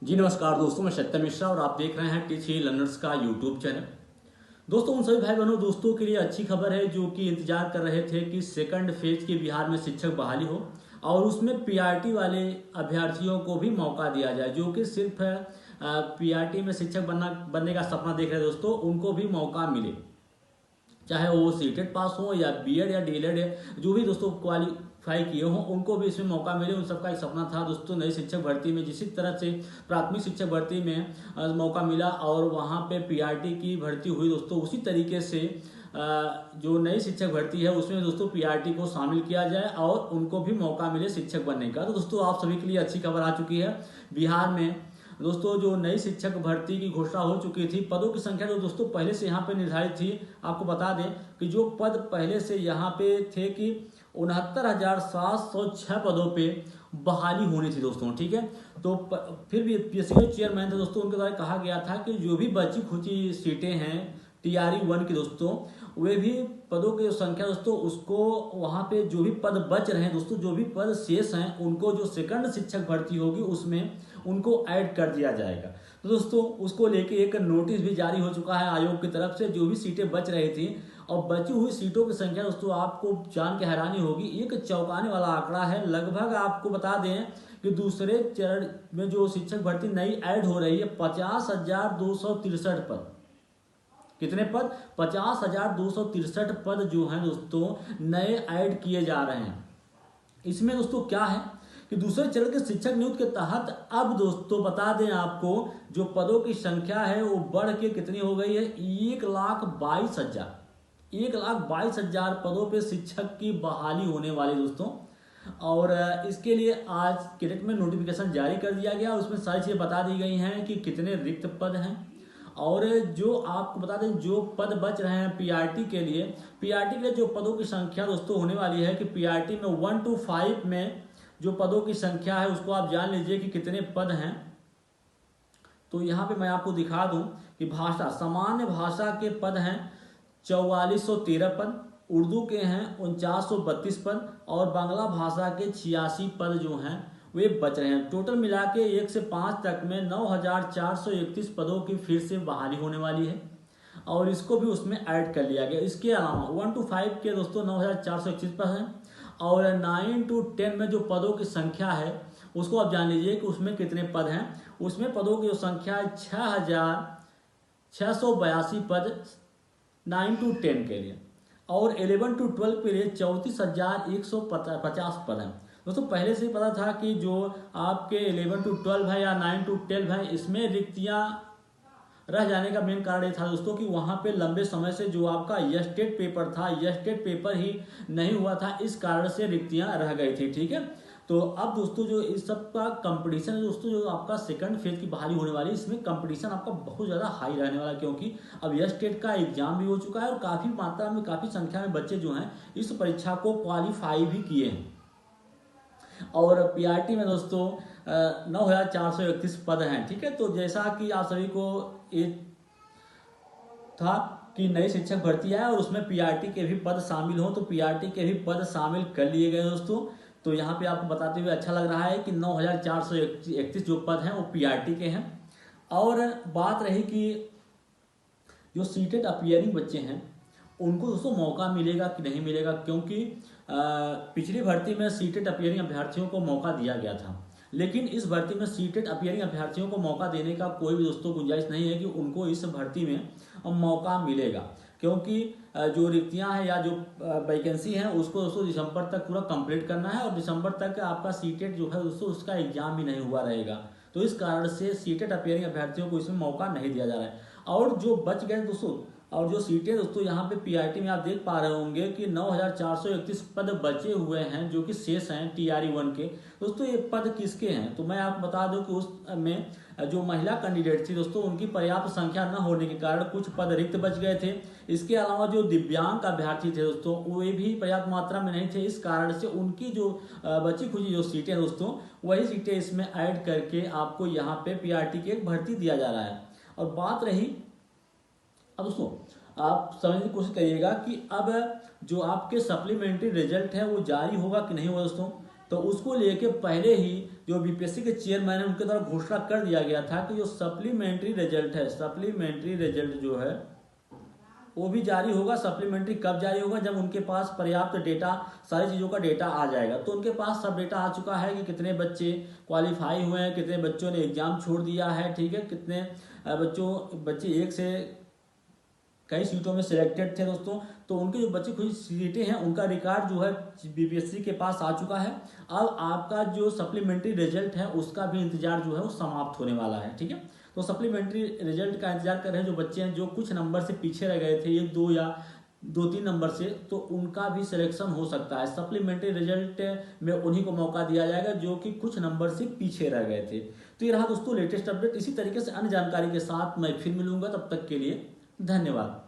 जी नमस्कार दोस्तों, मैं सत्यम मिश्रा और आप देख रहे हैं टीच ही लर्नर्स का यूट्यूब चैनल। दोस्तों, उन सभी भाई बहनों दोस्तों के लिए अच्छी खबर है जो कि इंतजार कर रहे थे कि सेकंड फेज की बिहार में शिक्षक बहाली हो और उसमें पीआरटी वाले अभ्यर्थियों को भी मौका दिया जाए। जो कि सिर्फ पीआरटी में शिक्षक बनने का सपना देख रहे हैं दोस्तों, उनको भी मौका मिले, चाहे वो सीटेट पास हो या बीएड या डीएलएड है, जो भी दोस्तों क्वालिफाई किए हों उनको भी इसमें मौका मिले। उन सबका एक सपना था दोस्तों, नई शिक्षक भर्ती में जिस तरह से प्राथमिक शिक्षक भर्ती में मौका मिला और वहाँ पे पीआरटी की भर्ती हुई दोस्तों, उसी तरीके से जो नई शिक्षक भर्ती है उसमें दोस्तों पीआरटी को शामिल किया जाए और उनको भी मौका मिले शिक्षक बनने का। तो दोस्तों, आप सभी के लिए अच्छी खबर आ चुकी है। बिहार में दोस्तों जो नई शिक्षक भर्ती की घोषणा हो चुकी थी, पदों की संख्या जो दोस्तों पहले से यहाँ पे निर्धारित थी, आपको बता दें कि जो पद पहले से यहाँ पे थे कि 69,706 पदों पे बहाली होनी थी दोस्तों, ठीक है। तो फिर भी पीएससी के चेयरमैन थे दोस्तों, उनके द्वारा कहा गया था कि जो भी बची खुची सीटें हैं TRE 1 की दोस्तों, वे भी पदों की संख्या दोस्तों उसको वहाँ पे जो भी पद बच रहे हैं दोस्तों, जो भी पद शेष हैं उनको जो सेकंड शिक्षक भर्ती होगी उसमें उनको ऐड कर दिया जाएगा। तो दोस्तों उसको लेके एक नोटिस भी जारी हो चुका है आयोग की तरफ से। जो भी सीटें बच रही थी और बची हुई सीटों की संख्या दोस्तों आपको जान के हैरानी होगी, एक चौंकाने वाला आंकड़ा है। लगभग आपको बता दें कि दूसरे चरण में जो शिक्षक भर्ती नई ऐड हो रही है 50,263 पद। कितने पद? 50,263 पद जो हैं दोस्तों नए ऐड किए जा रहे हैं। इसमें दोस्तों क्या है कि दूसरे चरण के शिक्षक नियुक्ति के तहत अब दोस्तों बता दें आपको, जो पदों की संख्या है वो बढ़ के कितनी हो गई है? 1,22,000 पदों पे शिक्षक की बहाली होने वाली दोस्तों। और इसके लिए आज कैडेट में नोटिफिकेशन जारी कर दिया गया, उसमें सारी चीज़ें बता दी गई हैं कि कितने रिक्त पद हैं। और जो आपको बता दें जो पद बच रहे हैं पीआरटी के लिए जो पदों की संख्या दोस्तों होने वाली है कि पीआरटी में 1 to 5 में जो पदों की संख्या है उसको आप जान लीजिए कि कितने पद हैं। तो यहाँ पे मैं आपको दिखा दूं कि सामान्य भाषा के पद हैं 4413 पद, उर्दू के हैं 4932 पद और बांग्ला भाषा के 86 पद जो हैं वे बच रहे हैं। टोटल मिला के 1 से 5 तक में 9,431 पदों की फिर से बहाली होने वाली है और इसको भी उसमें ऐड कर लिया गया। इसके अलावा 1 to 5 के दोस्तों 9,421 पद हैं और 9 to 10 में जो पदों की संख्या है उसको आप जान लीजिए कि उसमें कितने पद हैं। उसमें पदों की जो संख्या है 6,682 पद 9 to 10 के लिए और 11 to 12 के लिए 34,150 पद हैं। दोस्तों पहले से ही पता था कि जो आपके 11 to 12 है या 9 to 12 है, इसमें रिक्तियां रह जाने का मेन कारण ये था दोस्तों कि वहाँ पे लंबे समय से जो आपका यस्टेट पेपर था, यस्टेट पेपर ही नहीं हुआ था, इस कारण से रिक्तियां रह गई थी, ठीक है। तो अब दोस्तों जो इस सब का कंपटीशन है दोस्तों, जो आपका सेकंड फेज की बहाली होने वाली है इसमें कंपटीशन आपका बहुत ज़्यादा हाई रहने वाला है, क्योंकि अब यस्टेट का एग्जाम भी हो चुका है और काफ़ी मात्रा में काफ़ी संख्या में बच्चे जो हैं इस परीक्षा को क्वालिफाई भी किए हैं। और पीआरटी में दोस्तों 9,431 पद हैं, ठीक है। तो जैसा कि आप सभी को ये था कि नई शिक्षक भर्ती है और उसमें पीआरटी के भी पद शामिल हों, तो पीआरटी के भी पद शामिल कर लिए गए दोस्तों। तो यहाँ पे आपको बताते हुए अच्छा लग रहा है कि 9,431 जो पद हैं वो पीआरटी के हैं। और बात रही कि जो सीटेड अपीयरिंग बच्चे हैं उनको दोस्तों मौका मिलेगा कि नहीं मिलेगा, क्योंकि पिछली भर्ती में सीटेड अपीयरिंग अभ्यर्थियों को मौका दिया गया था, लेकिन इस भर्ती में सीटेड अपीयरिंग अभ्यर्थियों को मौका देने का कोई भी दोस्तों गुंजाइश नहीं है कि उनको इस भर्ती में मौका मिलेगा, क्योंकि जो रिक्तियां हैं या जो वैकेंसी है उसको दोस्तों दिसंबर तक पूरा कंप्लीट करना है और दिसंबर तक आपका सीटेड जो है दोस्तों उसका एग्जाम भी नहीं हुआ रहेगा। तो इस कारण से सीटेड अपीयरिंग अभ्यर्थियों को इसमें मौका नहीं दिया जा रहा है। और जो बच गए दोस्तों और जो सीटें दोस्तों यहाँ पे पीआरटी में आप देख पा रहे होंगे कि 9,431 पद बचे हुए हैं जो कि शेष हैं TRE 1 के। दोस्तों ये पद किसके हैं? तो मैं आपको बता दूं कि उसमें जो महिला कैंडिडेट थी दोस्तों उनकी पर्याप्त संख्या न होने के कारण कुछ पद रिक्त बच गए थे। इसके अलावा जो दिव्यांग अभ्यर्थी थे दोस्तों वे भी पर्याप्त मात्रा में नहीं थे, इस कारण से उनकी जो बची खुची जो सीटें दोस्तों वही सीटें इसमें ऐड करके आपको यहाँ पे पीआरटी की एक भर्ती दिया जा रहा है। और बात रही अब दोस्तों आप समझने की कोशिश करिएगा कि अब जो आपके सप्लीमेंट्री रिजल्ट है वो जारी होगा कि नहीं होगा दोस्तों। तो उसको लेके पहले ही जो बीपीएससी के चेयरमैन है उनके द्वारा घोषणा कर दिया गया था कि जो सप्लीमेंट्री रिजल्ट है, सप्लीमेंट्री रिजल्ट जो है वो भी जारी होगा। सप्लीमेंट्री कब जारी होगा? जब उनके पास पर्याप्त डेटा, सारी चीज़ों का डेटा आ जाएगा। तो उनके पास सब डेटा आ चुका है कि कितने बच्चे क्वालिफाई हुए हैं, कितने बच्चों ने एग्जाम छोड़ दिया है, ठीक है, कितने बच्चे एक से कई सीटों में सिलेक्टेड थे दोस्तों। तो उनके जो बची हुई सीटें हैं उनका रिकॉर्ड जो है बीपीएससी के पास आ चुका है। अब आपका जो सप्लीमेंट्री रिजल्ट है उसका भी इंतजार जो है वो समाप्त होने वाला है, ठीक है। तो सप्लीमेंट्री रिजल्ट का इंतजार कर रहे हैं जो बच्चे हैं जो कुछ नंबर से पीछे रह गए थे, 1 2 या 2 3 नंबर से, तो उनका भी सिलेक्शन हो सकता है। सप्लीमेंट्री रिजल्ट में उन्हीं को मौका दिया जाएगा जो कि कुछ नंबर से पीछे रह गए थे। तो ये रहा दोस्तों लेटेस्ट अपडेट। इसी तरीके से अन्य जानकारी के साथ मैं फिर मिलूंगा, तब तक के लिए धन्यवाद।